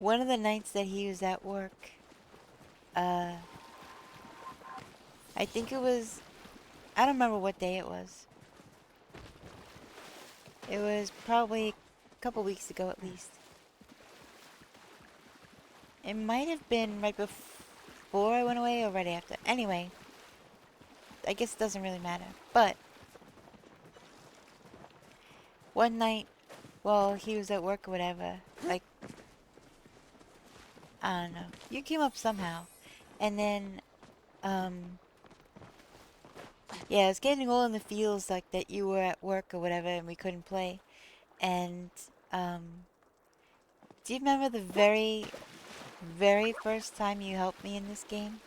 One of the nights that he was at work, uh, I think it was, I don't remember what day it was. It was probably a couple weeks ago at least. It might have been right before I went away or right after. Anyway, I guess it doesn't really matter. But one night while he was at work or whatever, like, I don't know, you came up somehow. And then, yeah, it's getting all in the feels like that you were at work or whatever and we couldn't play. And, do you remember the very first time you helped me in this game?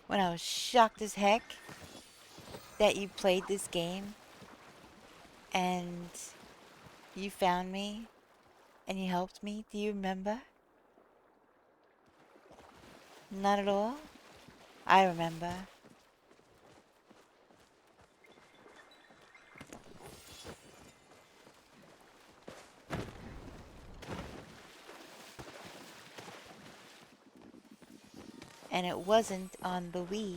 When I was shocked as heck that you played this game and you found me and you helped me. Do you remember? Not at all? I remember. And it wasn't on the Wii.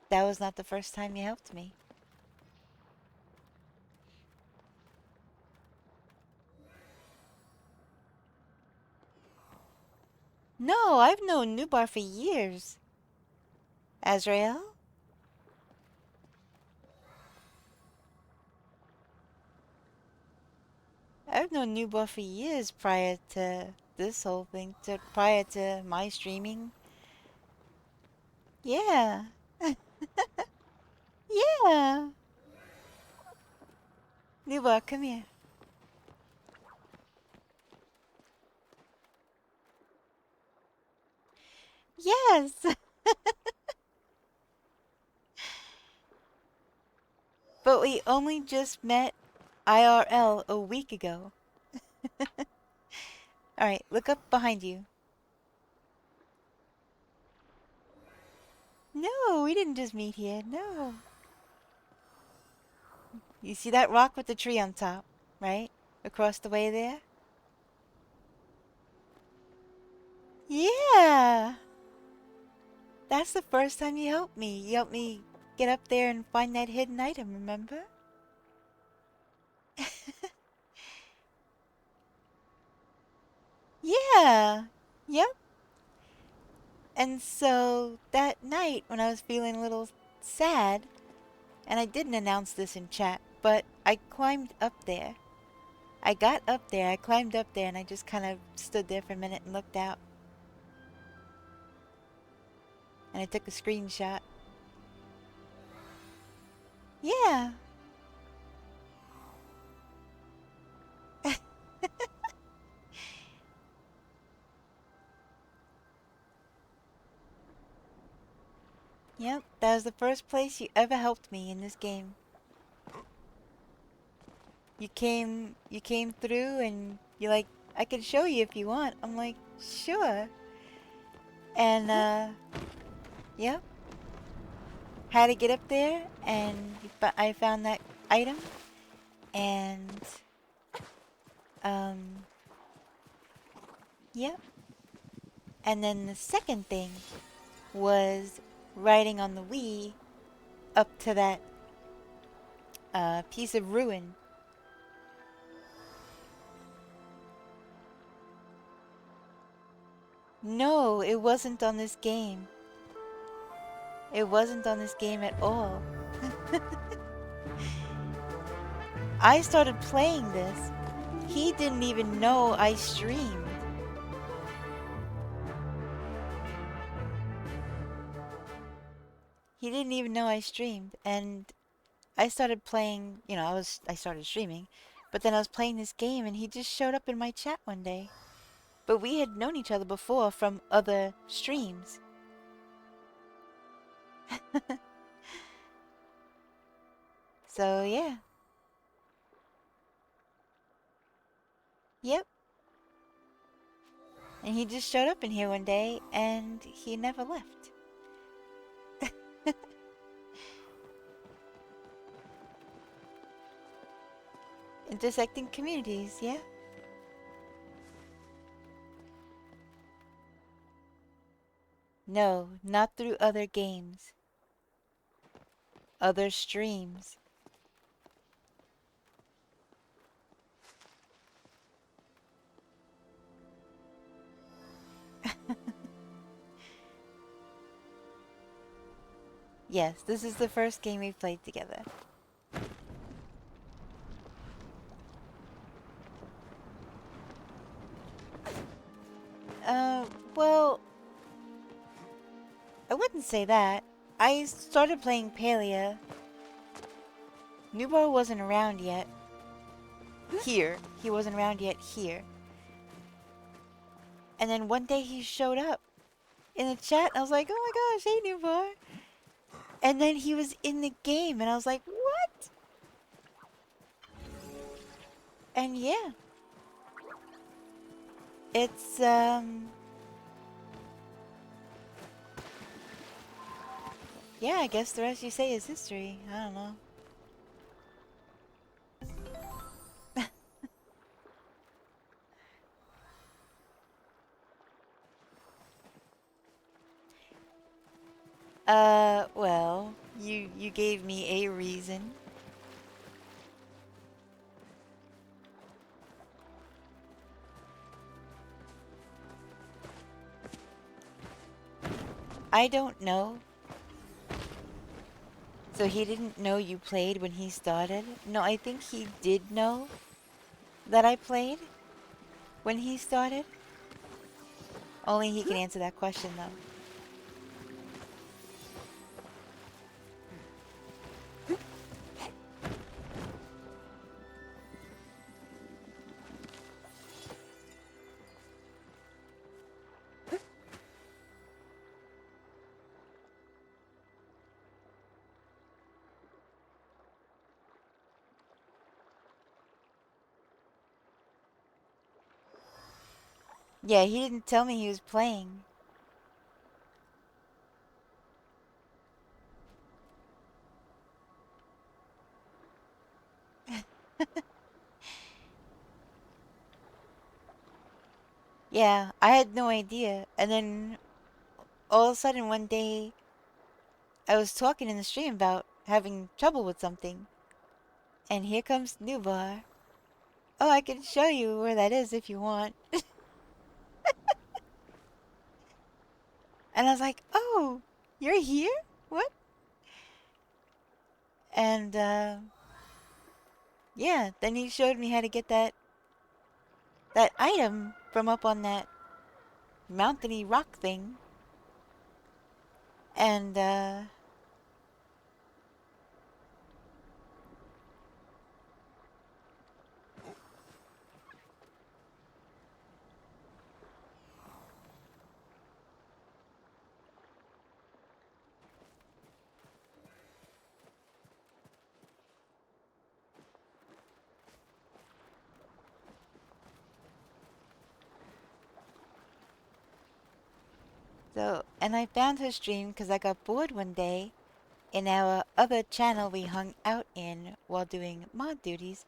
That was not the first time you helped me. No, I've known Nubar for years. Azrael? I've known Nubar for years prior to this whole thing, prior to my streaming. Yeah. Yeah. Nubar, come here. Yes. But we only just met IRL a week ago. Alright, look up behind you. No, we didn't just meet here. No. You see that rock with the tree on top, right? Across the way there? Yeah. That's the first time you helped me. You helped me get up there and find that hidden item, remember? Yeah. Yep. And so that night when I was feeling a little sad, and I didn't announce this in chat, but I climbed up there. I got up there, I climbed up there, and I just kind of stood there for a minute and looked out. And I took a screenshot. Yeah. Yep, that was the first place you ever helped me in this game. You came through and you're like, I can show you if you want. I'm like, sure. And, yep. Had to get up there and I found that item. And, yep. And then the second thing was riding on the Wii up to that, piece of ruin. No, it wasn't on this game. It wasn't on this game at all. I started playing this. He didn't even know I streamed. He didn't even know I streamed. And I started playing, you know, I started streaming. But then I was playing this game and he just showed up in my chat one day. But we had known each other before from other streams. So, yeah. Yep. And he just showed up in here one day and he never left. intersecting communities, yeah? No, not through other games. Other streams. Yes, this is the first game we've played together. Uh, well, I wouldn't say that. I started playing Palia. Nubar wasn't around yet. Here. He wasn't around yet here. And then one day he showed up in the chat, and I was like, oh my gosh, hey Nubar. And then he was in the game, and I was like, what? And yeah. It's, yeah, I guess the rest you say is history. I don't know. Well, you gave me a reason. I don't know. So he didn't know you played when he started? No, I think he did know that I played when he started. Only he can answer that question, though. Yeah, he didn't tell me he was playing. Yeah, I had no idea. And then all of a sudden one day I was talking in the stream about having trouble with something. And here comes Nubar. Oh, I can show you where that is if you want. And I was like, oh, you're here? What? And, yeah, then he showed me how to get that item from up on that mountainy rock thing. And, so, and I found her stream because I got bored one day. In our other channel we hung out in while doing mod duties,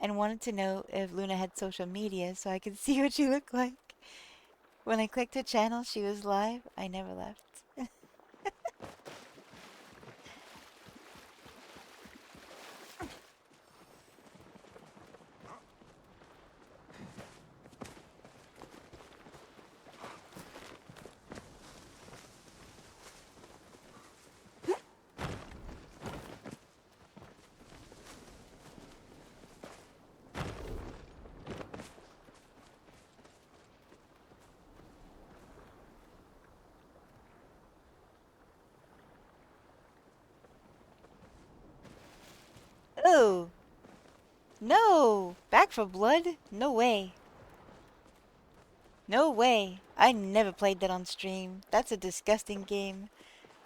and wanted to know if Luna had social media so I could see what she looked like. When I clicked her channel, she was live. I never left. Oh, no! Back for Blood? No way. No way. I never played that on stream. That's a disgusting game.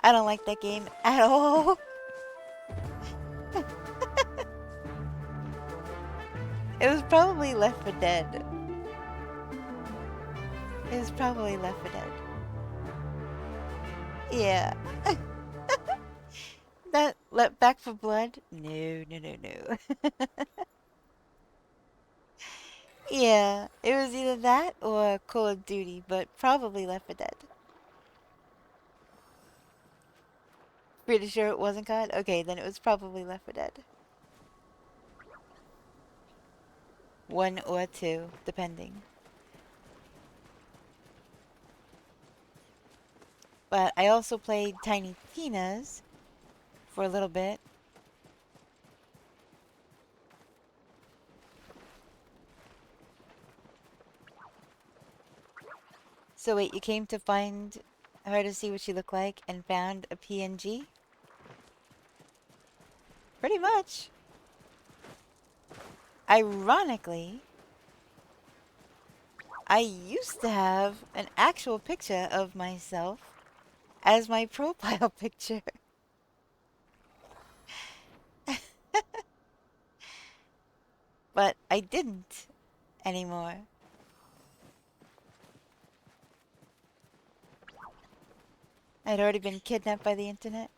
I don't like that game at all. It was probably Left 4 Dead. It was probably Left 4 Dead. Yeah. That Back for Blood? No, no, no, no. Yeah, it was either that or Call of Duty, but probably Left 4 Dead. Pretty sure it wasn't COD? Okay, then it was probably Left 4 Dead. 1 or 2, depending. But I also played Tiny Tina's for a little bit. So wait, you came to find her to see what she looked like and found a PNG? Pretty much. Ironically, I used to have an actual picture of myself as my profile picture. But I didn't anymore. I'd already been kidnapped by the internet.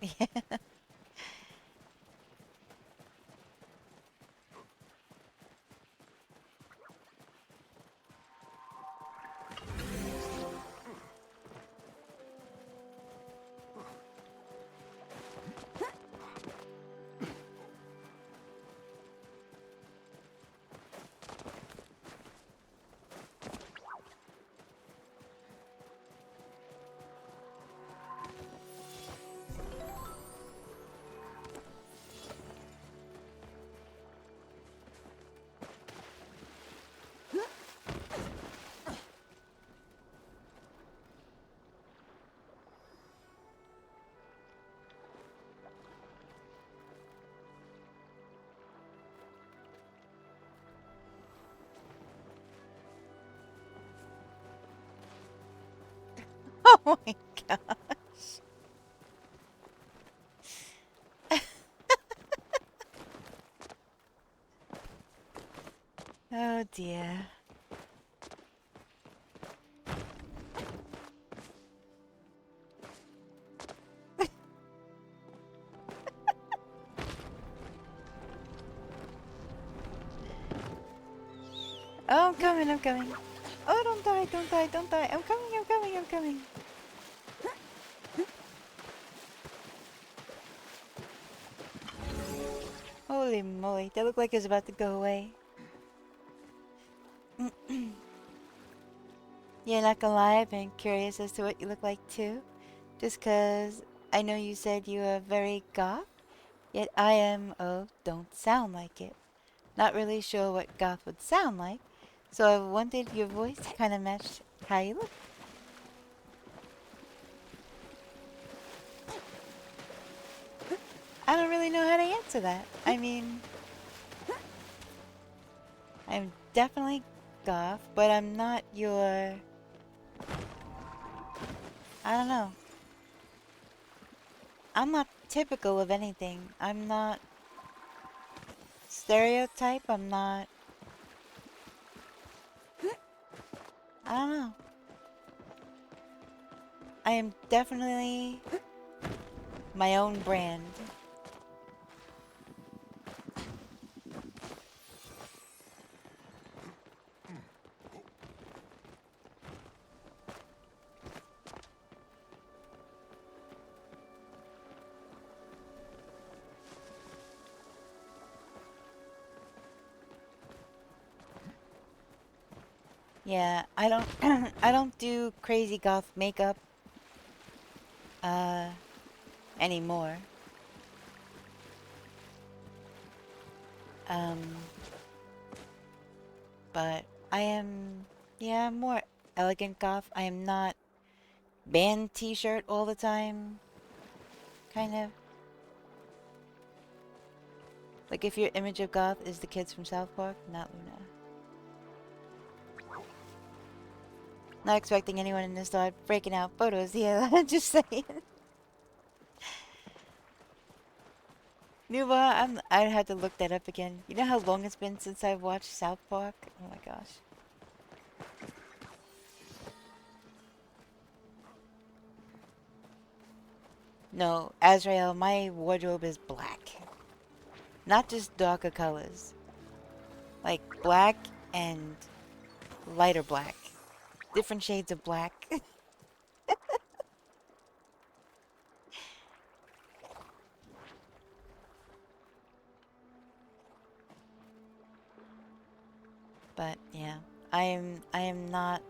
Oh my gosh. Oh dear. Oh, I'm coming, I'm coming. Oh, don't die, don't die, don't die. I'm coming, I'm coming, I'm coming. Holy moly, that looked like it was about to go away. Yeah, not gonna lie, I've been curious as to what you look like too. Just 'cause I know you said you are very goth, yet I am, oh, don't sound like it. Not really sure what goth would sound like, so I wanted your voice to kind of match how you look. I don't really know how to answer that. I mean, I'm definitely goth, but I'm not your... I don't know. I'm not typical of anything. I'm not stereotype. I'm not... I don't know. I am definitely my own brand. Yeah, I don't I don't do crazy goth makeup uh anymore. Um but I am, yeah, more elegant goth. I am not band t-shirt all the time, kind of. Like if your image of goth is the kids from South Park, not Luna. Not expecting anyone in this start breaking out photos, yeah, just saying. Nuba, I'd have to look that up again. You know how long it's been since I've watched South Park? Oh my gosh. No, Azrael, my wardrobe is black. Not just darker colors. Like black and lighter black. Different shades of black. But yeah, I am not,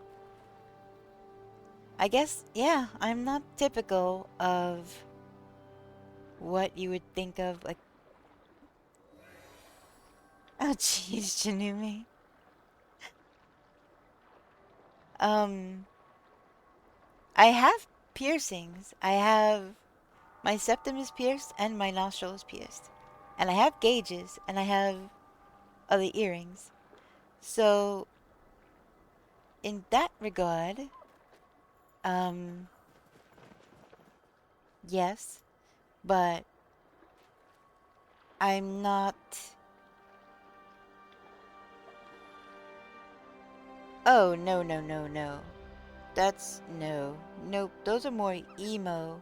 I guess, yeah, I'm not typical of what you would think of, like, oh jeez, Janumi. Um, I have piercings. I have, my septum is pierced and my nostril is pierced. And I have gauges and I have other earrings. So, in that regard, um, yes, but I'm not. Oh, no, no, no, no. That's no. Nope, those are more emo.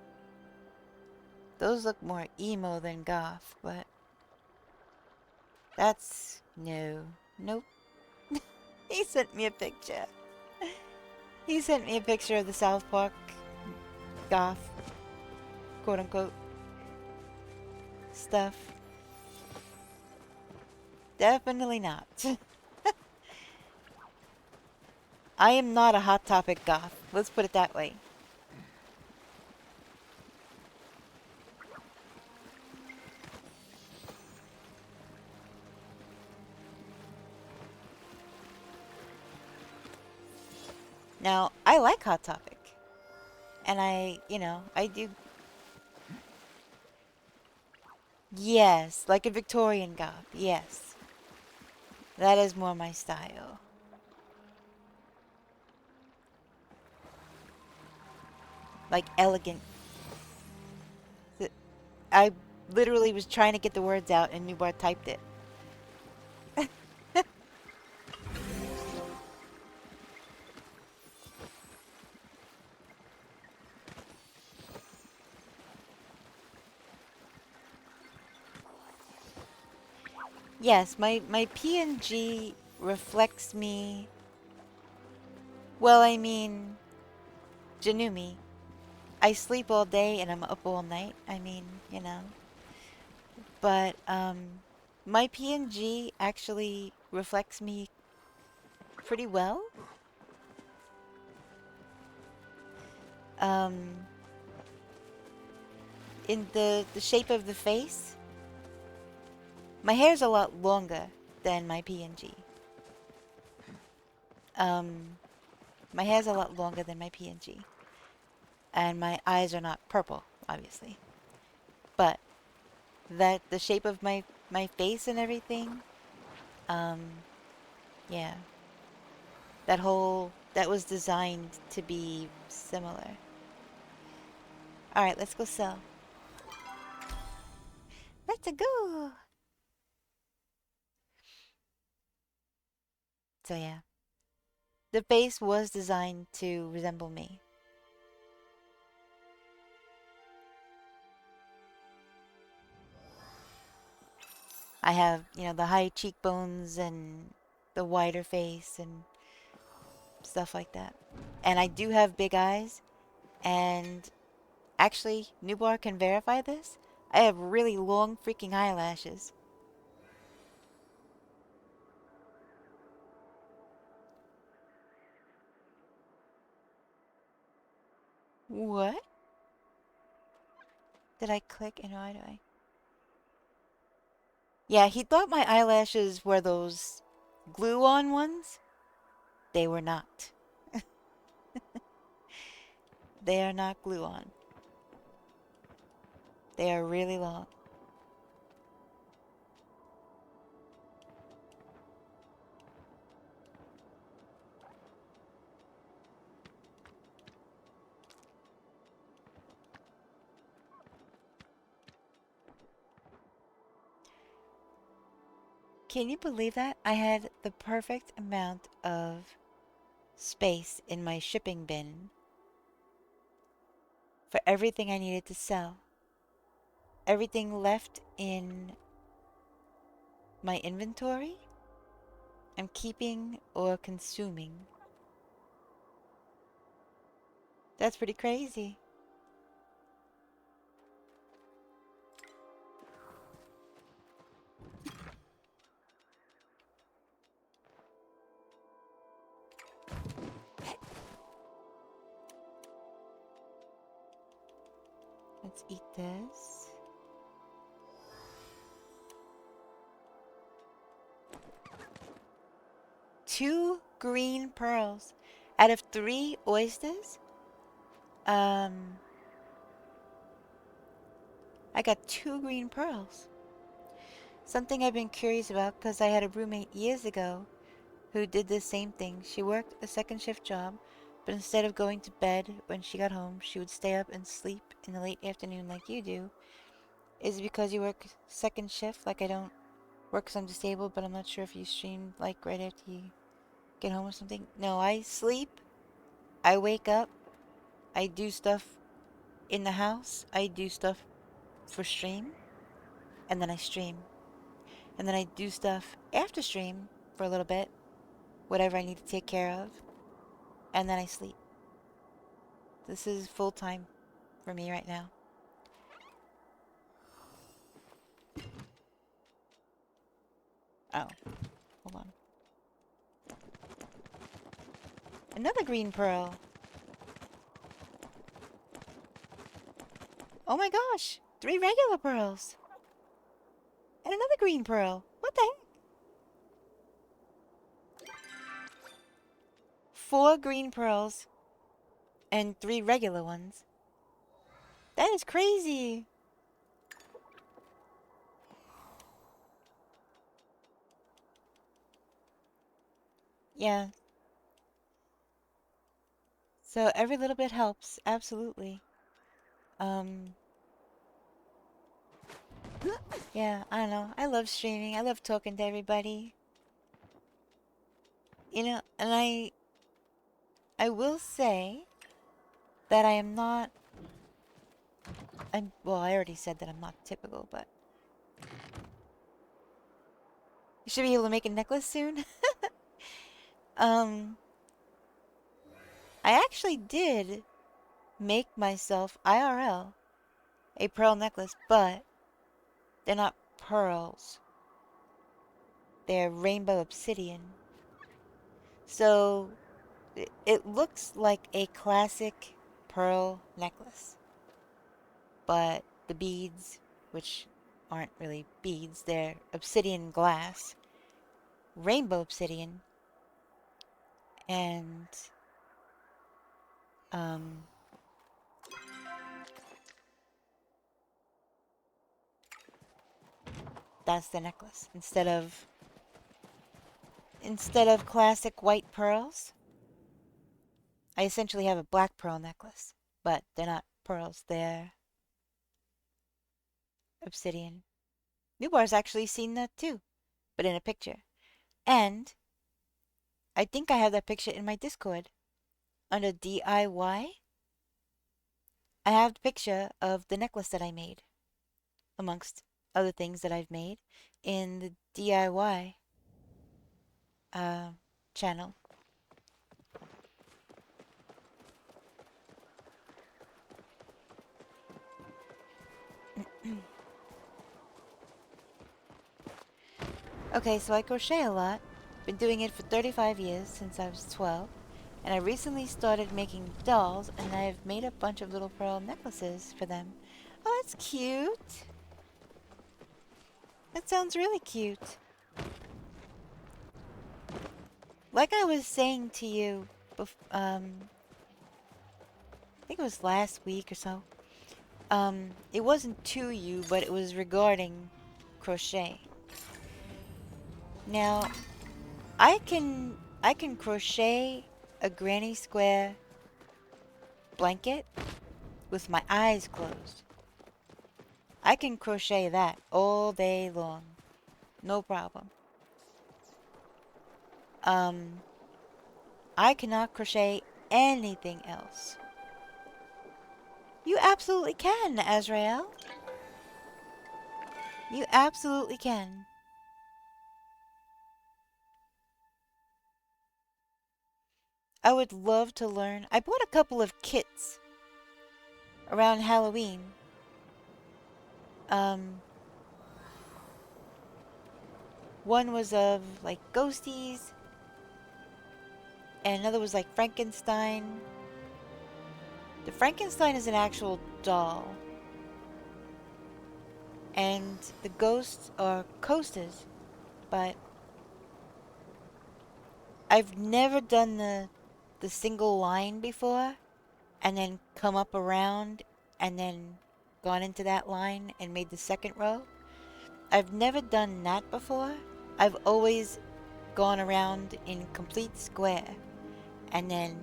Those look more emo than goth, but that's no. Nope. He sent me a picture. He sent me a picture of the South Park goth, quote unquote, stuff. Definitely not. I am not a Hot Topic goth. Let's put it that way. Now, I like Hot Topic. And I do. Yes, like a Victorian goth. Yes. That is more my style. Like elegant. I literally was trying to get the words out and Newbar typed it. Yes, my PNG reflects me. Well, I mean, Janumi. I sleep all day and I'm up all night. I mean, you know. But my PNG actually reflects me pretty well. Um, in the shape of the face, my hair's a lot longer than my PNG. Um, my hair's a lot longer than my PNG. And my eyes are not purple, obviously. But that the shape of my face and everything, um, yeah. That was designed to be similar. Alright, let's go sell. Let's go! So yeah. The face was designed to resemble me. I have, the high cheekbones and the wider face and stuff like that. And I do have big eyes. And actually, Newbar can verify this. I have really long freaking eyelashes. What? Did I click and why do I? Yeah, he thought my eyelashes were those glue-on ones. They were not. They are not glue-on. They are really long. Can you believe that? I had the perfect amount of space in my shipping bin for everything I needed to sell. Everything left in my inventory I'm keeping or consuming. That's pretty crazy. Let's eat this. Two green pearls out of 3 oysters. I got 2 green pearls. Something I've been curious about because I had a roommate years ago who did the same thing. She worked a second shift job, but instead of going to bed when she got home, she would stay up and sleep in the late afternoon like you do. Is it because you work second shift? Like I don't work because I'm disabled, but I'm not sure if you stream like right after you get home or something. No, I sleep, I wake up, I do stuff in the house, I do stuff for stream, and then I stream. And then I do stuff after stream for a little bit, whatever I need to take care of, and then I sleep. This is full time for me right now. Oh, hold on. Another green pearl. Oh my gosh, 3 regular pearls. And another green pearl. What the heck? 4 green pearls and 3 regular ones. That is crazy. Yeah. So every little bit helps, absolutely. Um, yeah, I don't know. I love streaming. I love talking to everybody. You know, and I will say that I am not well, I already said that I'm not typical, but you should be able to make a necklace soon. um, I actually did make myself IRL a pearl necklace, but they're not pearls. They're rainbow obsidian. So it looks like a classic pearl necklace, but the beads, which aren't really beads, they're obsidian glass, rainbow obsidian, and um, that's the necklace. Instead of classic white pearls, I essentially have a black pearl necklace, but they're not pearls, they're obsidian. Newbar's actually seen that too, but in a picture. And I think I have that picture in my Discord. Under DIY, I have the picture of the necklace that I made, amongst other things that I've made, in the DIY uh, channel. Okay, so I crochet a lot. Been doing it for 35 years, since I was 12. And I recently started making dolls, and I've made a bunch of little pearl necklaces for them. Oh, that's cute. That sounds really cute. Like I was saying to you, I think it was last week or so. It wasn't to you, but it was regarding crochet. Now, I can crochet a granny square blanket with my eyes closed. I can crochet that all day long. No problem. I cannot crochet anything else. You absolutely can, Azrael. You absolutely can. I would love to learn. I bought a couple of kits around Halloween. One was of like ghosties, and another was like Frankenstein. The Frankenstein is an actual doll, and the ghosts are coasters, but I've never done the single line before, and then come up around, and then gone into that line and made the second row. I've never done that before. I've always gone around in complete square, and then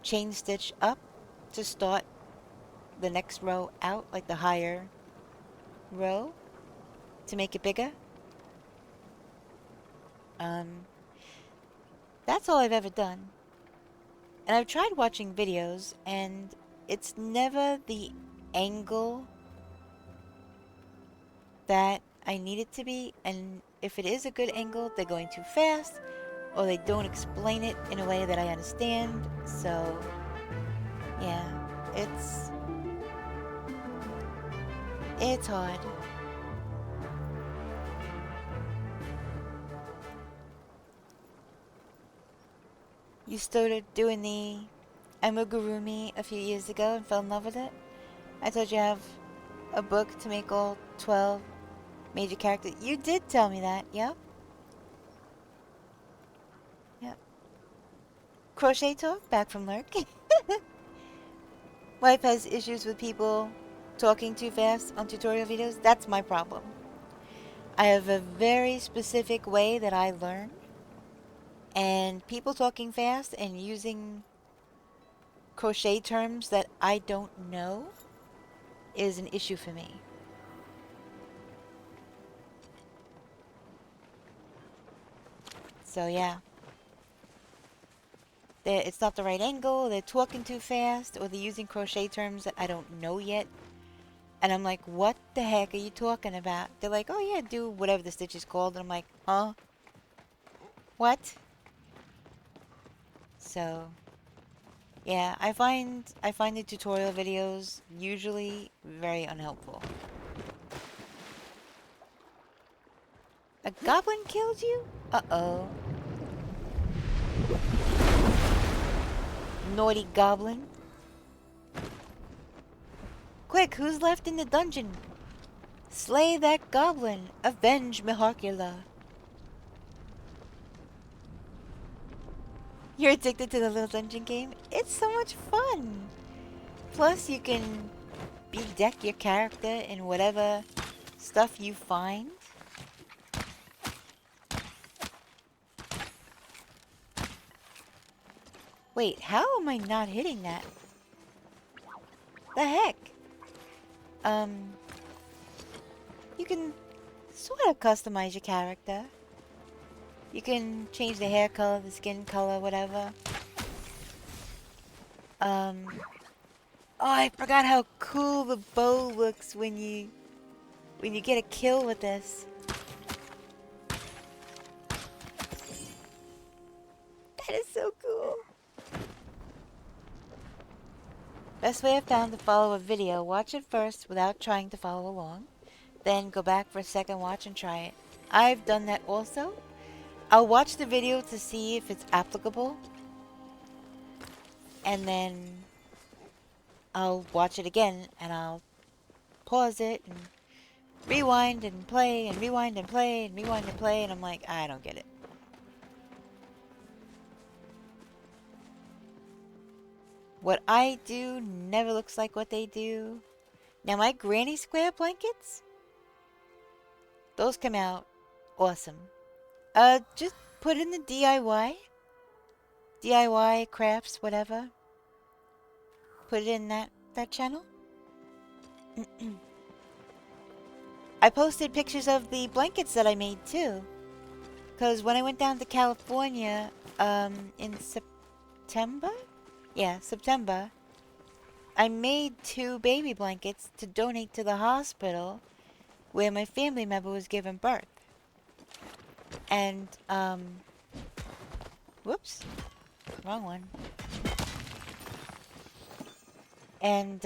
chain stitch up to start the next row out, like the higher row, to make it bigger. That's all I've ever done. And I've tried watching videos, and it's never the angle that I need it to be. And if it is a good angle, they're going too fast, or they don't explain it in a way that I understand. So, yeah, it's hard. You started doing the amigurumi a few years ago and fell in love with it. I told you I have a book to make all 12 major characters. You did tell me that, yep. Yep. Crochet talk, back from Lurk. Wife has issues with people talking too fast on tutorial videos. That's my problem. I have a very specific way that I learn, and people talking fast and using crochet terms that I don't know is an issue for me. So yeah. It's not the right angle, they're talking too fast, or they're using crochet terms that I don't know yet. And I'm like, what the heck are you talking about? They're like, oh yeah, do whatever the stitch is called. And I'm like, huh? What? So, yeah, I find the tutorial videos usually very unhelpful. A goblin killed you? Uh-oh. Naughty goblin. Quick, who's left in the dungeon? Slay that goblin. Avenge Mihakula. You're addicted to the little dungeon game? It's so much fun. Plus, you can bedeck your character in whatever stuff you find. Wait, how am I not hitting that? The heck? You can sort of customize your character. You can change the hair color, the skin color, whatever. Oh, I forgot how cool the bow looks when you get a kill with this. That is so cool. Best way I've found to follow a video, watch it first without trying to follow along. Then go back for a second watch and try it. I've done that also. I'll watch the video to see if it's applicable. And then I'll watch it again and I'll pause it and rewind and play and rewind and play and rewind and play, and I'm like, I don't get it. What I do never looks like what they do. Now my granny square blankets, those come out awesome. Just put in the DIY crafts, whatever. Put it in that channel. I posted pictures of the blankets that I made too. Because when I went down to California in September? Yeah, September. I made 2 baby blankets to donate to the hospital where my family member was given birth. And, Whoops. Wrong one. And,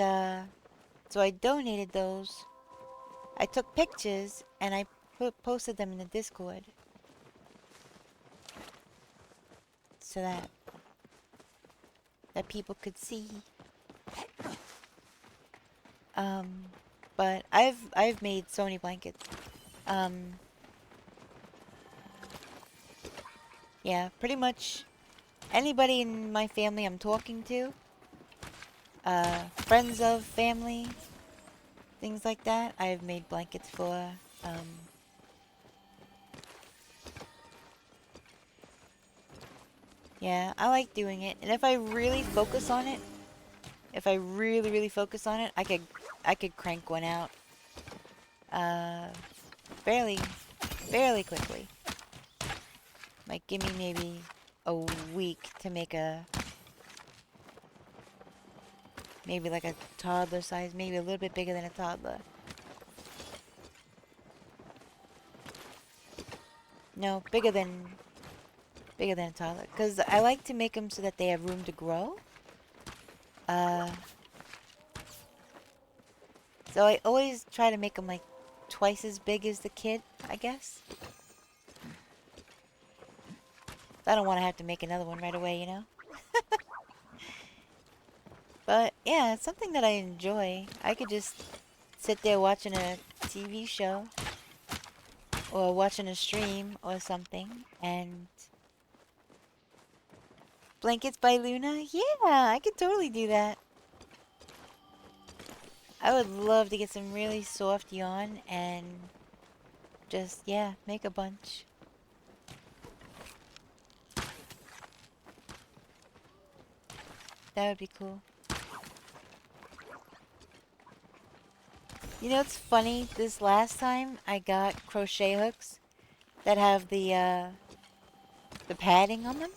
so I donated those. I took pictures and I posted them in the Discord. So that people could see. But I've made so many blankets. Yeah, pretty much anybody in my family I'm talking to, friends of family, things like that, I've made blankets for. Yeah, I like doing it, and if I really focus on it, if I really focus on it, I could crank one out, fairly quickly. Like, give me maybe a week to make maybe like a toddler size, maybe a little bit bigger than a toddler. No, bigger than a toddler, because I like to make them so that they have room to grow. So I always try to make them like twice as big as the kid, I guess. I don't want to have to make another one right away, you know? But yeah, it's something that I enjoy. I could just sit there watching a TV show or watching a stream or something, and Blankets by Luna? Yeah, I could totally do that. I would love to get some really soft yarn and just, yeah, make a bunch. That would be cool. You know, it's funny, this last time I got crochet hooks that have the padding on them.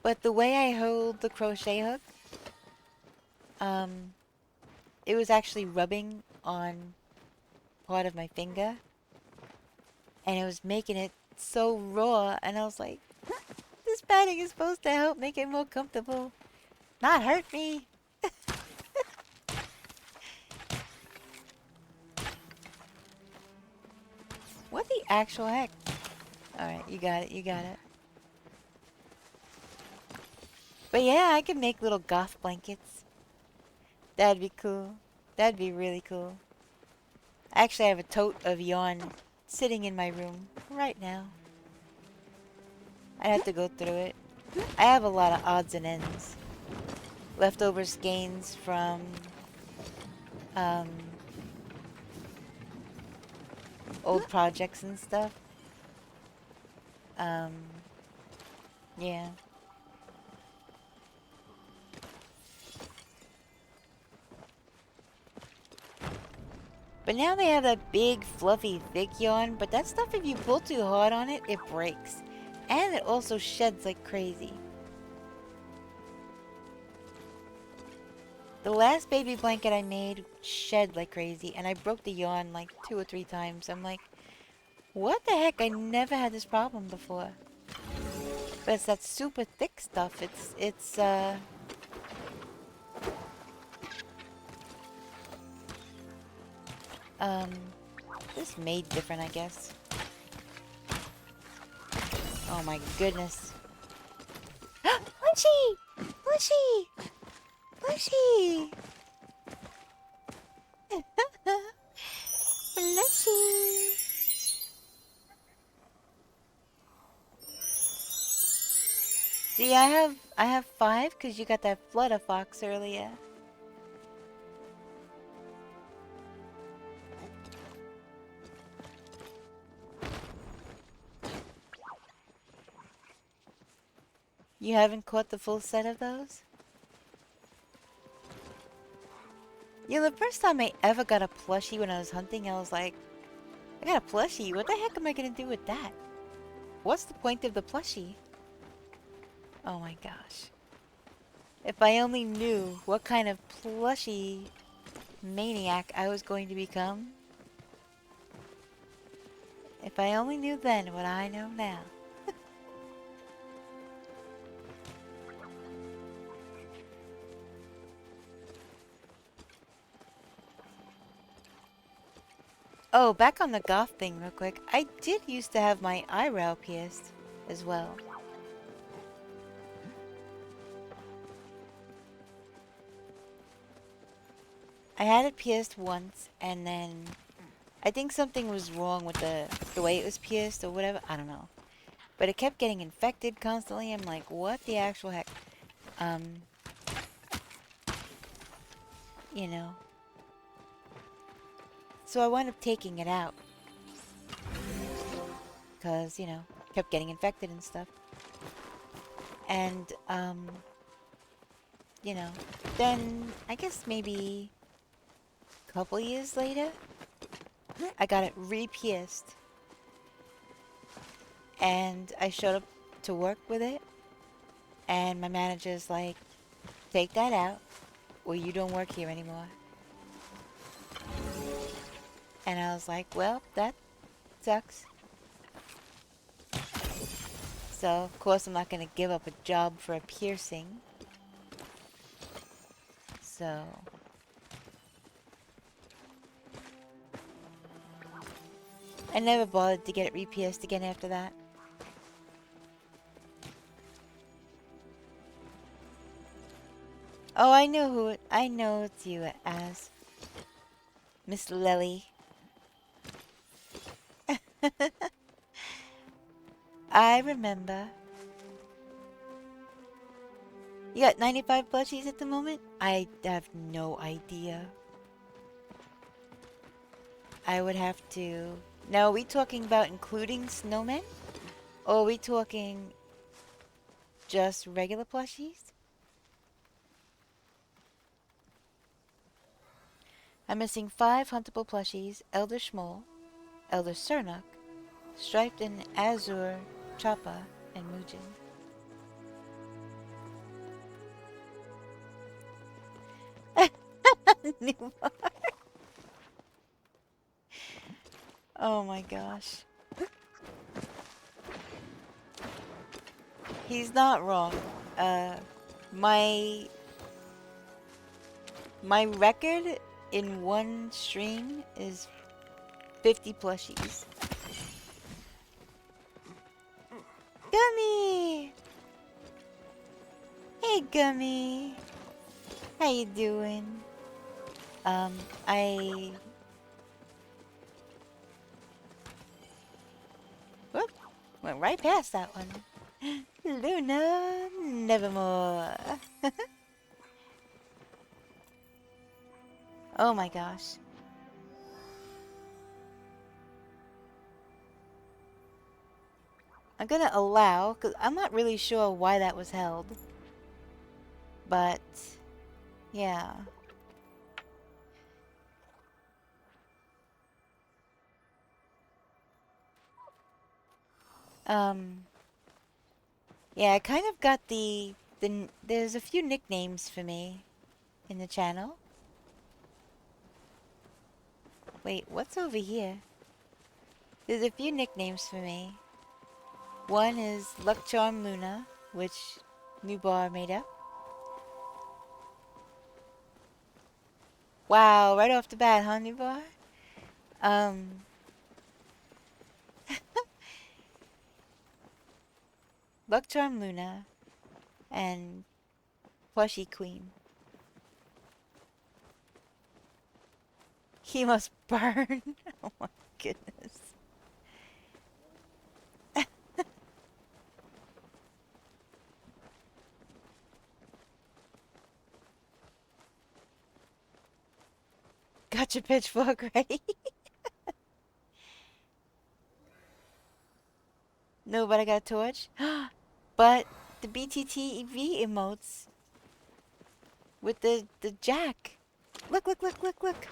But the way I hold the crochet hook, it was actually rubbing on part of my finger. And it was making it so raw, and I was like, this padding is supposed to help make it more comfortable, not hurt me. What the actual heck? Alright, you got it, you got it. But yeah, I could make little goth blankets. That'd be cool. That'd be really cool. I actually have a tote of yarn sitting in my room right now. I'd have to go through it. I have a lot of odds and ends. Leftover skeins from, old projects and stuff. Yeah. But now they have that big, fluffy, thick yarn, but that stuff, if you pull too hard on it, it breaks. And it also sheds like crazy. The last baby blanket I made shed like crazy, and I broke the yarn like 2 or 3 times. I'm like, what the heck? I never had this problem before. But it's that super thick stuff. It's just made different, I guess. Oh my goodness. Mushy! Mushy! Mushy! Mushy! See, I have 5 because you got that flutter fox earlier. You haven't caught the full set of those? Yeah, the first time I ever got a plushie when I was hunting, I was like, I got a plushie. What the heck am I gonna do with that? What's the point of the plushie? Oh my gosh. If I only knew what kind of plushie maniac I was going to become. If I only knew then what I know now. Oh, back on the goth thing real quick. I did used to have my eyebrow pierced as well. I had it pierced once, and then I think something was wrong with the way it was pierced or whatever. I don't know. But it kept getting infected constantly. I'm like, what the actual heck? Um, you know. So I wound up taking it out. Because, you know, kept getting infected and stuff. And, you know, then I guess maybe a couple years later, I got it re-pierced. And I showed up to work with it. And my manager's like, take that out or you don't work here anymore. And I was like, well, that sucks. So, of course, I'm not going to give up a job for a piercing. So, I never bothered to get it re-pierced again after that. Oh, I know who I know it's you as. Miss Lily. I remember. You got 95 plushies at the moment? I have no idea. I would have to... Now, are we talking about including snowmen? Or are we talking just regular plushies? I'm missing 5 huntable plushies, Elder Schmoll, Elder Cernok, Striped and Azure Choppa, and Muujin. Newbar. Oh my gosh. He's not wrong. Uh, my record in one stream is 50 plushies. Gummy! Hey, Gummy. How you doing? I... Whoop! Went right past that one. Luna, nevermore. Oh my gosh. I'm gonna allow, because I'm not really sure why that was held. But, yeah. Yeah, I kind of got there's a few nicknames for me in the channel. Wait, what's over here? There's a few nicknames for me. One is Luck Charm Luna, which Newbar made up. Wow, right off the bat, huh, Newbar? Luck Charm Luna and Plushy Queen. He must burn. Oh my goodness. Got your pitchfork ready? No, but I got a torch. But the BTTV emotes with the jack. Look, look, look, look, look.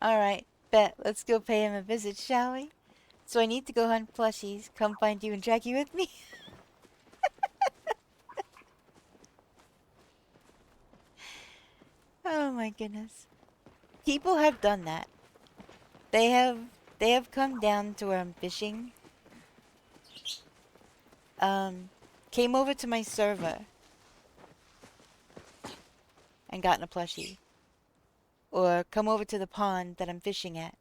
Alright, bet. Let's go pay him a visit, shall we? So I need to go hunt plushies, come find you and drag you with me? my goodness. People have done that. They have they have come down to where I'm fishing. Came over to my server and gotten a plushie. Or come over to the pond that I'm fishing at.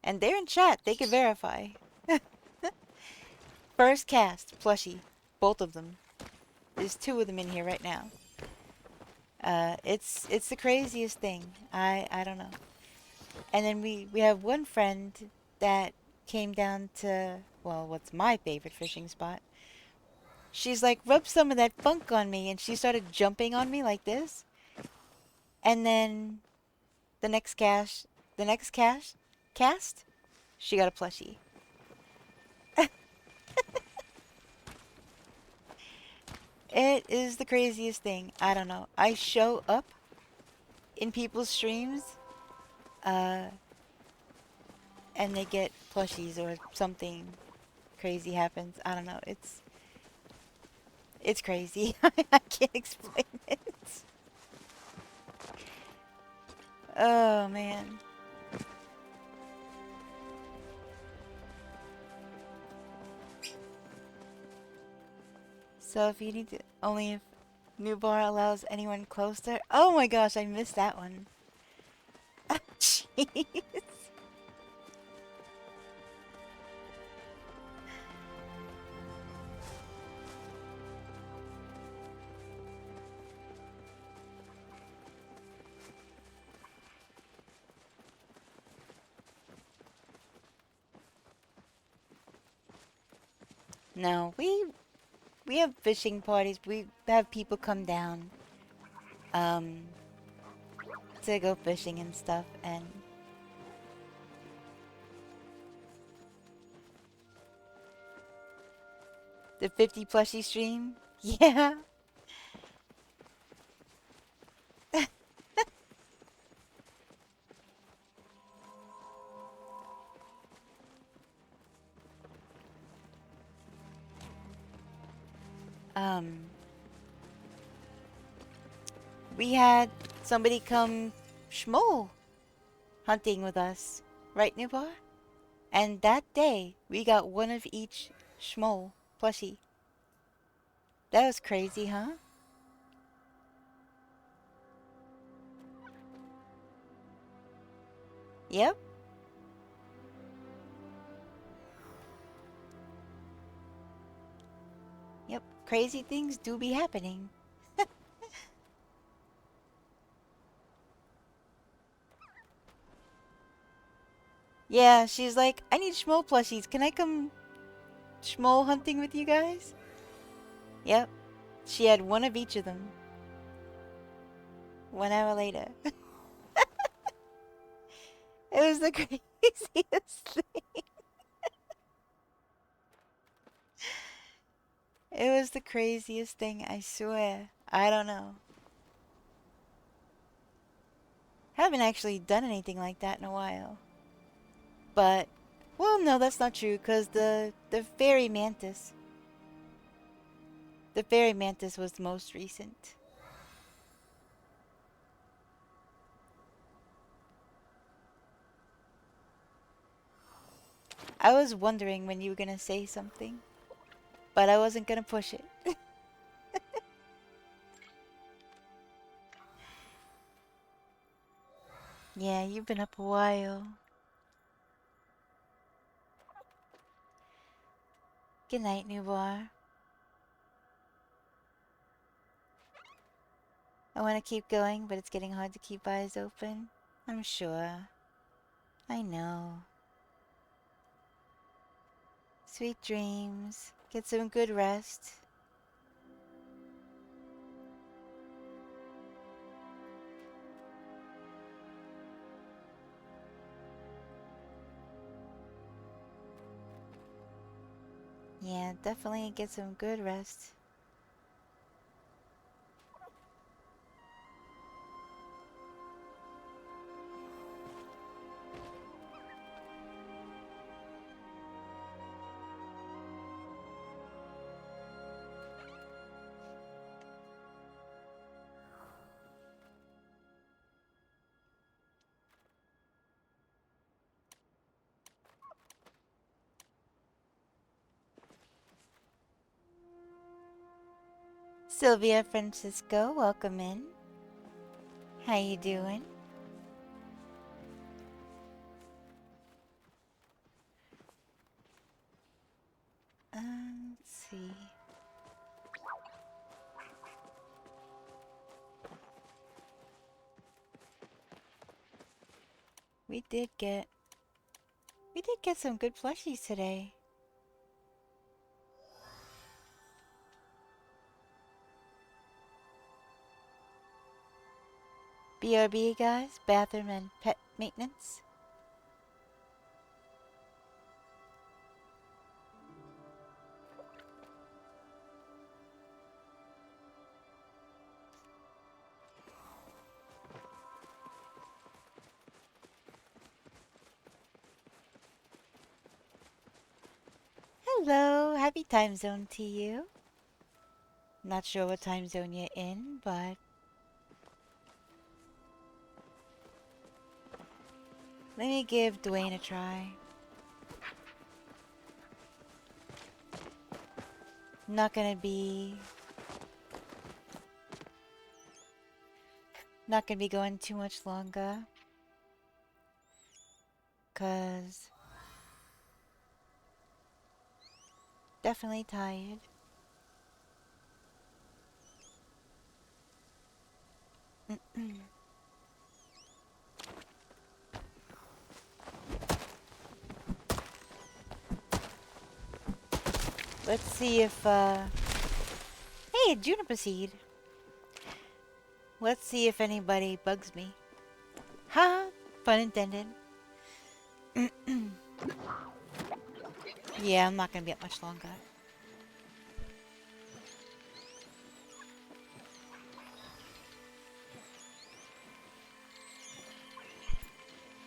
And they're in chat, they can verify. First cast, plushie. Both of them. There's two of them in here right now. It's the craziest thing. I don't know. And then we have one friend that came down to, well, what's my favorite fishing spot. She's like, rub some of that funk on me, and she started jumping on me like this. And then the next cast, she got a plushie. It is the craziest thing. I don't know. I show up in people's streams, and they get plushies or something crazy happens. I don't know. It's crazy. I can't explain it. Oh man. So if you need to, only if new bar allows anyone closer. Oh my gosh, I missed that one. Jeez. No, we have fishing parties. We have people come down um to go fishing and stuff, and the 50 plushie stream. Yeah. Um we had somebody come schmoll hunting with us, right, Nubar? And that day we got one of each schmoll plushie. That was crazy, huh? Yep. Yep. Crazy things do be happening. Yeah, she's like, I need schmoll plushies. Can I come schmoll hunting with you guys? Yep. She had one of each of them. 1 hour later. It was the craziest thing. It was the craziest thing, I swear. I don't know. Haven't actually done anything like that in a while. But, well, no, that's not true, because the fairy mantis. The fairy mantis was the most recent. I was wondering when you were gonna say something, but I wasn't gonna push it. Yeah, you've been up a while. Good night, Nubar. I want to keep going, but it's getting hard to keep eyes open. I'm sure. I know. Sweet dreams. Get some good rest. Yeah, definitely get some good rest. Sylvia Francisco, welcome in. How you doing? Let's see. We did get some good plushies today. BRB guys, bathroom and pet maintenance. Hello, happy time zone to you. Not sure what time zone you're in, but let me give Dwayne a try. Not gonna be going too much longer, 'cause definitely tired. Let's see if hey, juniper seed. Let's see if anybody bugs me. Ha! Pun intended. Yeah, I'm not gonna be up much longer.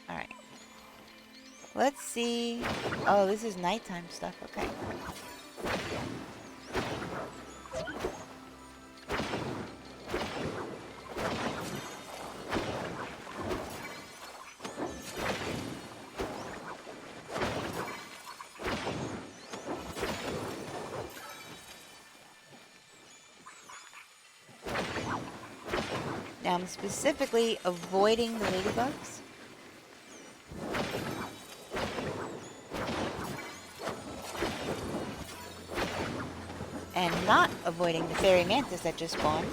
Alright. Let's see. Oh, this is nighttime stuff. Okay. Now I'm specifically avoiding the ladybugs. And not avoiding the fairy mantis that just spawned.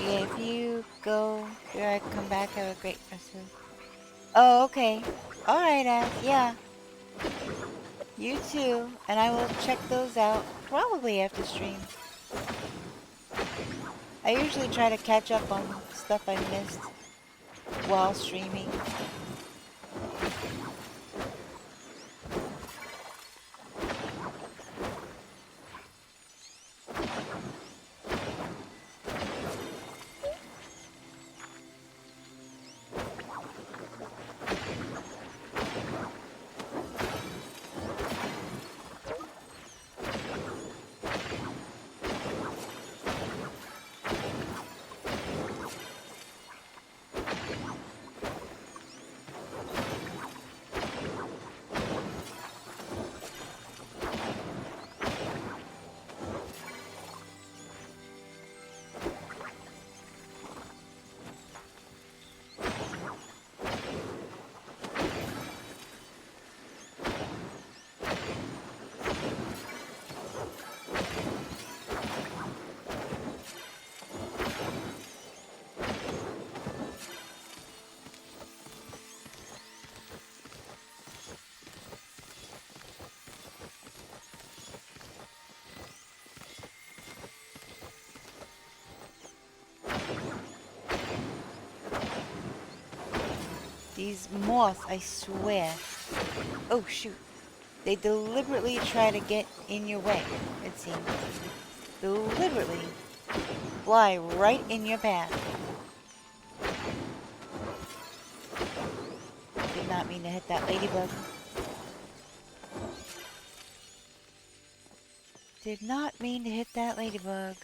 If you go, here I come back, have a great rest of. Oh, okay. Alright, yeah. You too. And I will check those out probably after stream. I usually try to catch up on stuff I missed while streaming. These moths, I swear. Oh, shoot. They deliberately try to get in your way, it seems. Deliberately fly right in your path. Did not mean to hit that ladybug. Did not mean to hit that ladybug.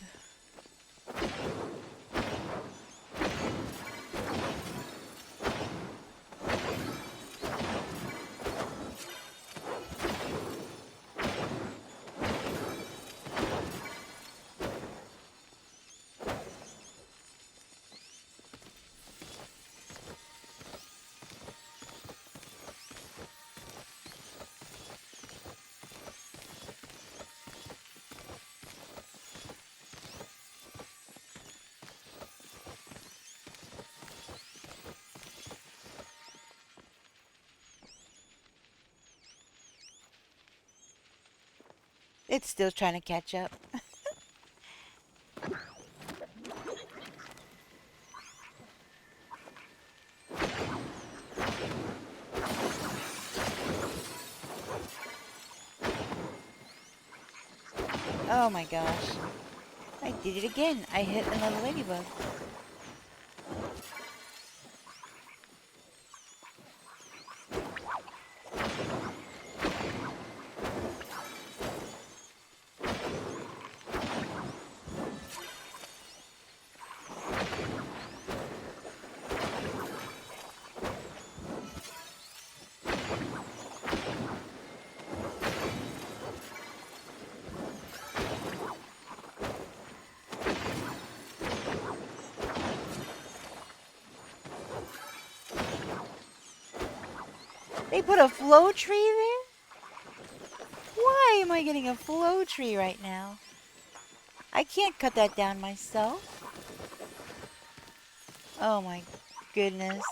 It's still trying to catch up. Oh my gosh. I did it again. I hit another ladybug. They put a flow tree there? Why am I getting a flow tree right now? I can't cut that down myself. Oh my goodness.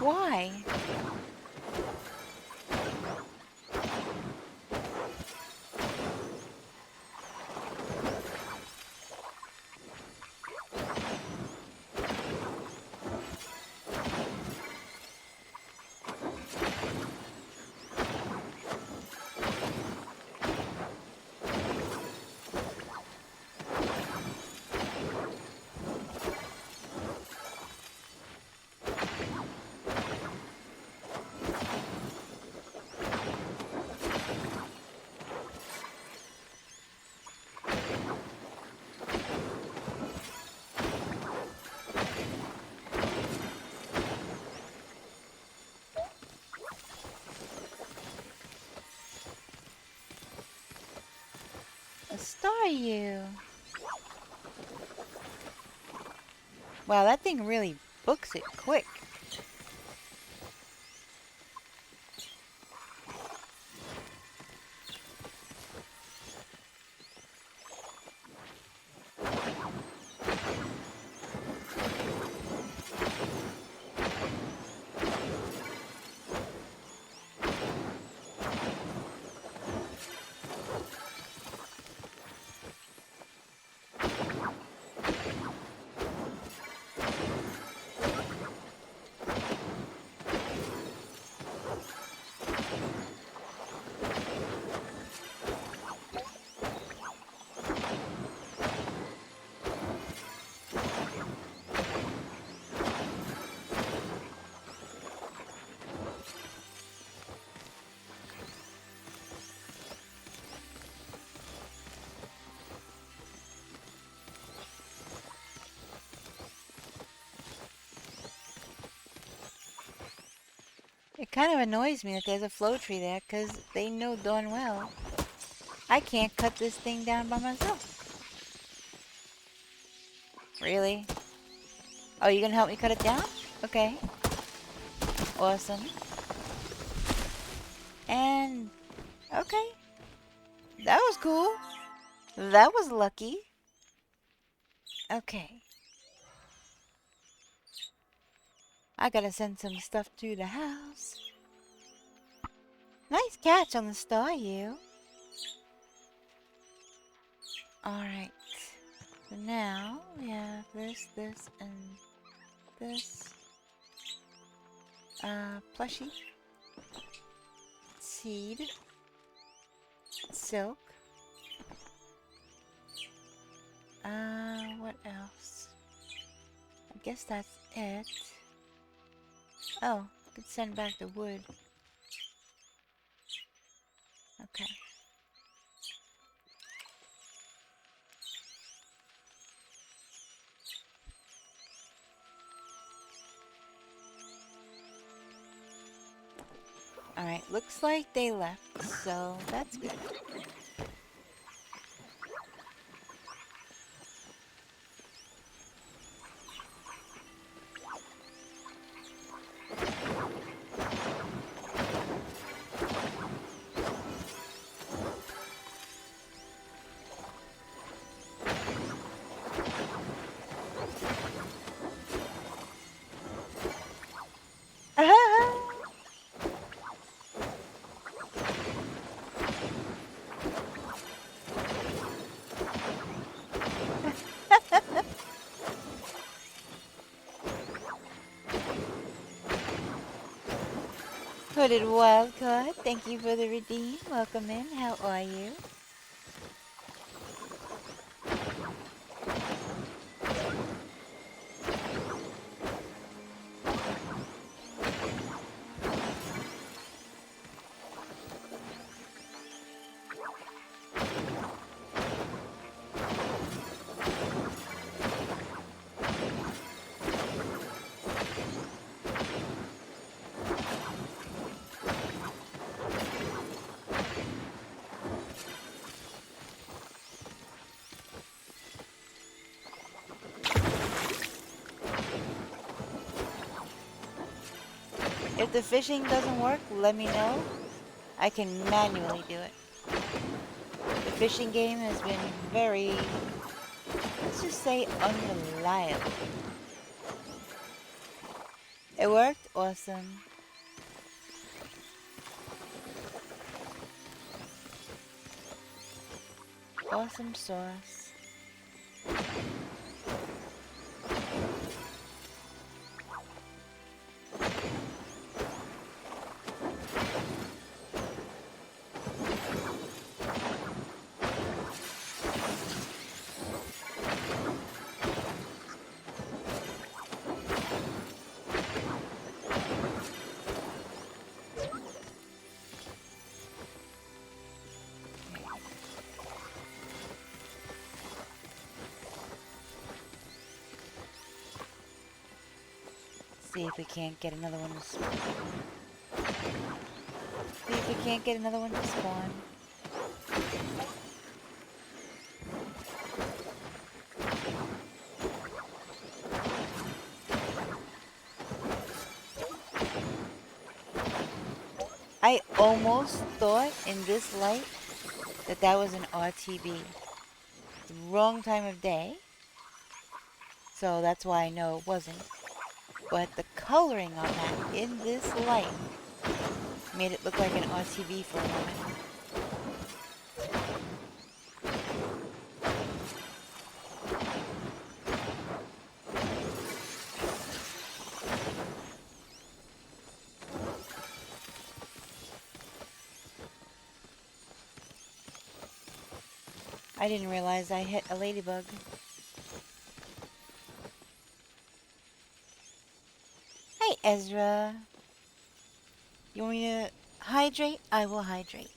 Why? A star you. Wow, that thing really books it quick. It kind of annoys me that there's a flow tree there, because they know darn well I can't cut this thing down by myself. Really? Oh, you gonna help me cut it down? Okay. Awesome. And, okay. That was cool. That was lucky. Okay. I gotta send some stuff to the house. Nice catch on the star, you. Alright. So now we have this, and this. Plushie. Seed. Silk. What else? I guess that's it. Oh, Could send back the wood. Okay. Alright, looks like they left, so that's good. Hooded Wildcard, thank you for the redeem. Welcome in. How are you? If the fishing doesn't work, let me know. I can manually do it. The fishing game has been very, let's just say, unreliable. It worked? Awesome. Awesome sauce. See if we can't get another one to spawn. See if we can't get another one to spawn. I almost thought in this light that that was an RTB. The wrong time of day. So that's why I know it wasn't. But the coloring on that in this light made it look like an RTB for a moment. I didn't realize I hit a ladybug. Hey, Ezra. You want me to hydrate? I will hydrate.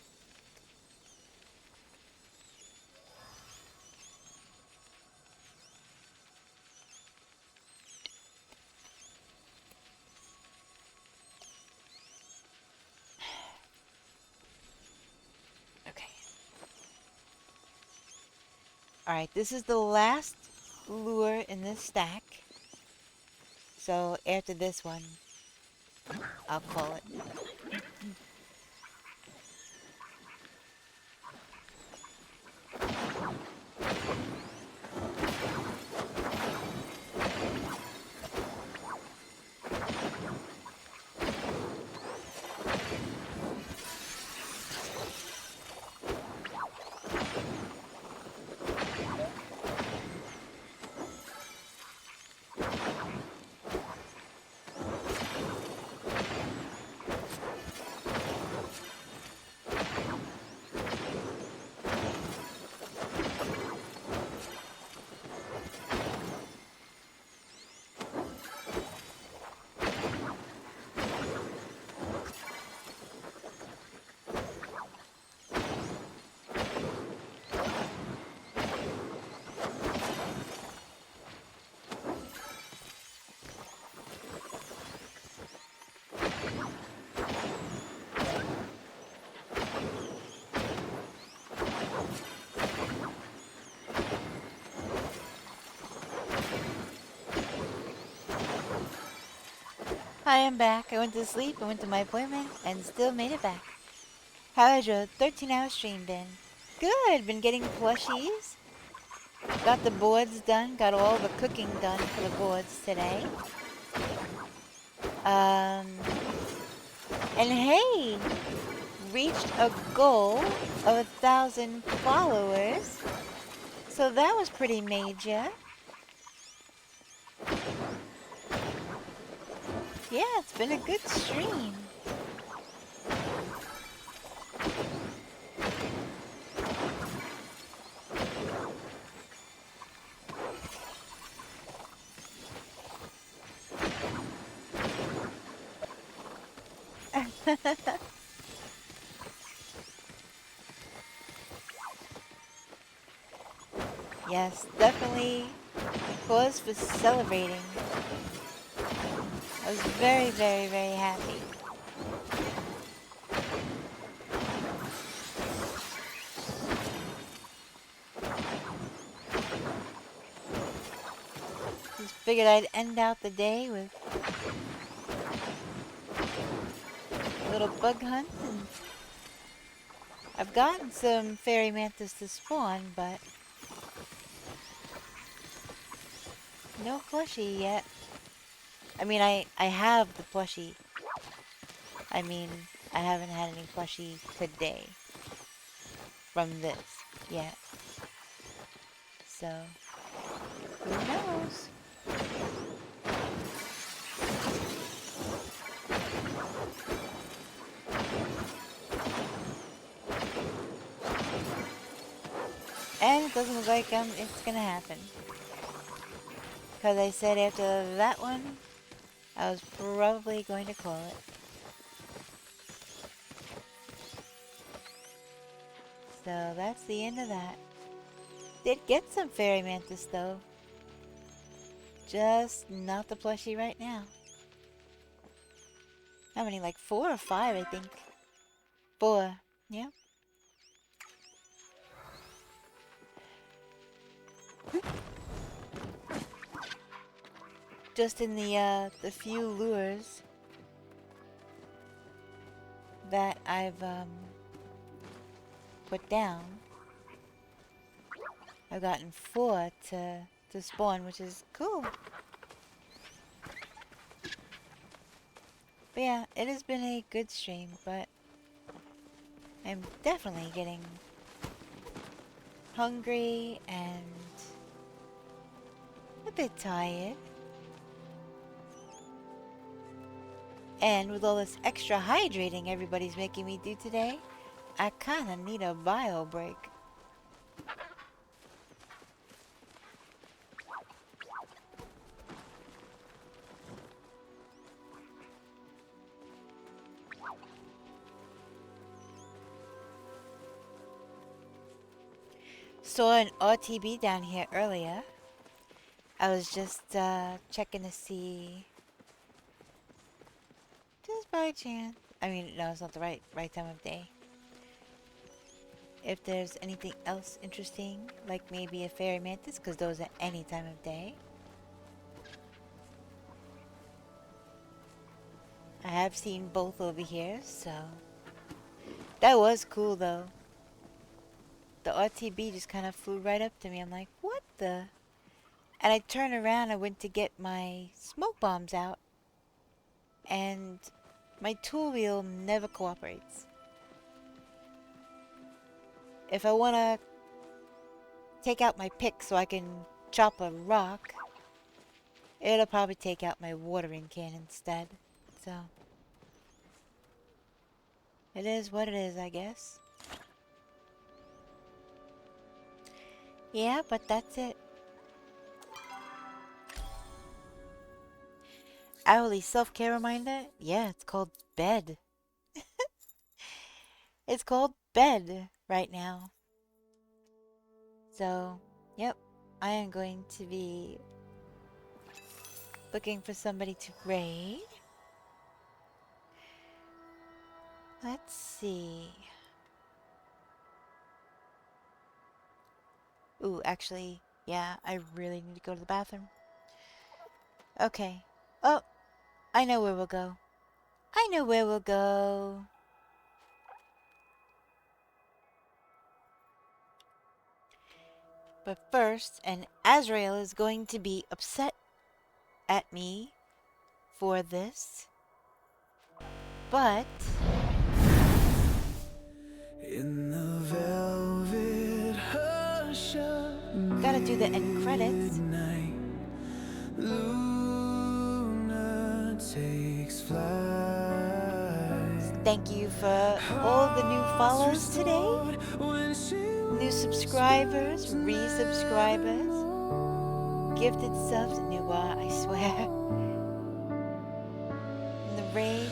Okay. Alright, this is the last lure in this stack. So after this one, I'll call it. I am back. I went to sleep, I went to my appointment, and still made it back. How has your 13-hour stream been? Good. Been getting plushies. Got the boards done. Got all the cooking done for the boards today. And hey, reached a goal of 1,000 followers. So that was pretty major. Yeah, it's been a good stream. Yes, definitely cause for celebrating. I was very, very, very happy. Just figured I'd end out the day with a little bug hunt, and I've gotten some fairy mantis to spawn, but no plushie yet. I mean, I have the plushie. I mean, I haven't had any plushie today from this yet. So, who knows? And it doesn't look like it's gonna happen. Because I said after that one, I was probably going to call it. So that's the end of that. Did get some fairy mantis though. Just not the plushie right now. How many? Like 4 or 5, I think. 4. Yeah. Just in the few lures that I've put down, I've gotten 4 to spawn, which is cool. But yeah, it has been a good stream, but I'm definitely getting hungry and a bit tired. And with all this extra hydrating everybody's making me do today, I kinda need a bio break. Saw an RTB down here earlier. I was just checking to see, just by chance. I mean, no, it's not the right time of day. If there's anything else interesting, like maybe a fairy mantis, because those are any time of day. I have seen both over here, so that was cool though. The RTB just kind of flew right up to me. I'm like, what the? And I turned around, I went to get my smoke bombs out, and my tool wheel never cooperates. If I want to take out my pick so I can chop a rock, it'll probably take out my watering can instead. So, it is what it is, I guess. Yeah, but that's it. Hourly self-care reminder? Yeah, it's called bed. It's called bed right now. So, yep, I am going to be looking for somebody to raid. Let's see. Ooh, actually, yeah, I really need to go to the bathroom. Okay. Oh, I know where we'll go. I know where we'll go. But first, and Azrael is going to be upset at me for this. But in the velvet hush of gotta do the end credits. Luna takes flight. Thank you for all the new follows today. New subscribers, resubscribers, gifted subs, new I swear. And the raise.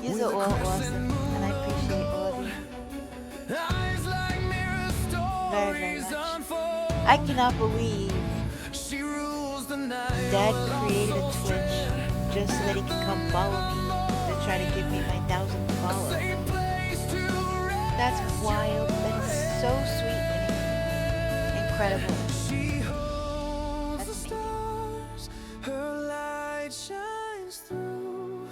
Yeah. You're all awesome, and I appreciate all of you. Very, very much. I cannot believe Dad created a Twitch just so that he could come follow me to try to give me my 1,000th follow. That's wild. That is so sweet and incredible. That's amazing.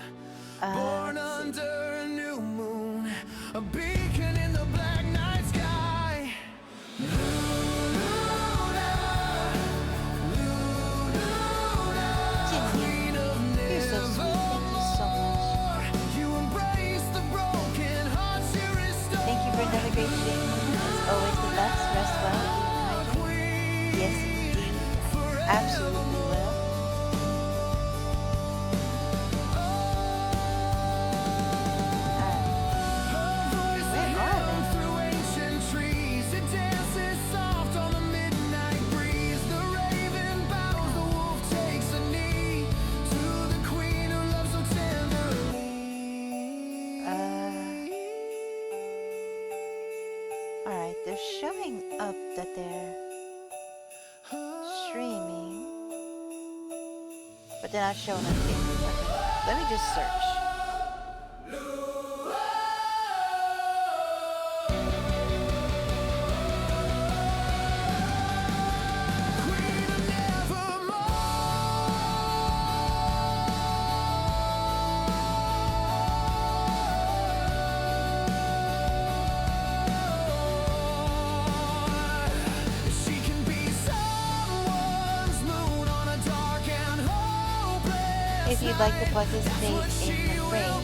Born under a new moon, a beacon in the black night sky. You're so sweet. Thank you so much. Thank you for another great stream. As always, the best. Rest well. Be hydrated. Yes, indeed. I absolutely will. Alright, they're showing up that they're streaming, but they're not showing up here. Okay, let me just search. If you'd like to participate in the raid,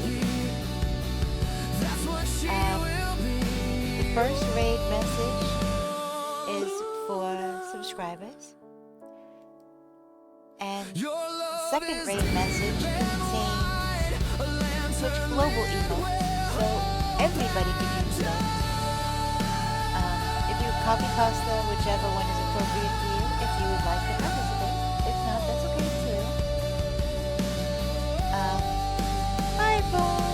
the first raid message is for subscribers, and the second raid message contains Twitch global emotes, so everybody can use those. If you copy pasta, whichever one is appropriate for you, if you would like to participate. If not, that's okay too. Hi, boy.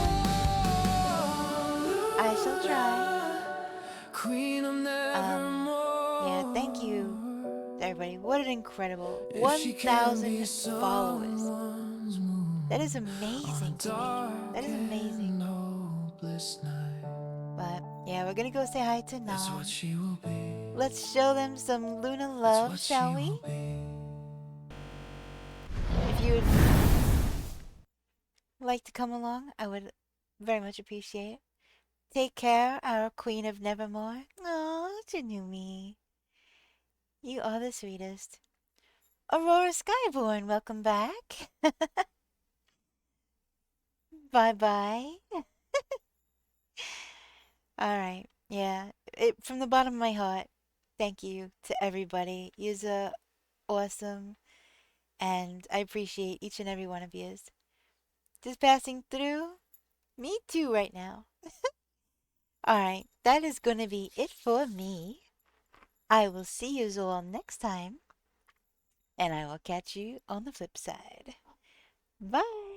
I shall try. Yeah, thank you, everybody. What an incredible 1,000 followers. That is amazing to me. That is amazing. But yeah, we're gonna go say hi to Nam. Let's show them some Luna love, shall we? If you would like to come along, I would very much appreciate it. Take care, our Queen of Nevermore. Oh, Janumi. You are the sweetest. Aurora Skyborn, welcome back. Bye-bye. Alright, yeah. From the bottom of my heart, thank you to everybody. You're awesome, and I appreciate each and every one of yous. Just passing through? Me too right now. Alright, that is gonna be it for me. I will see you all next time, and I will catch you on the flip side. Bye!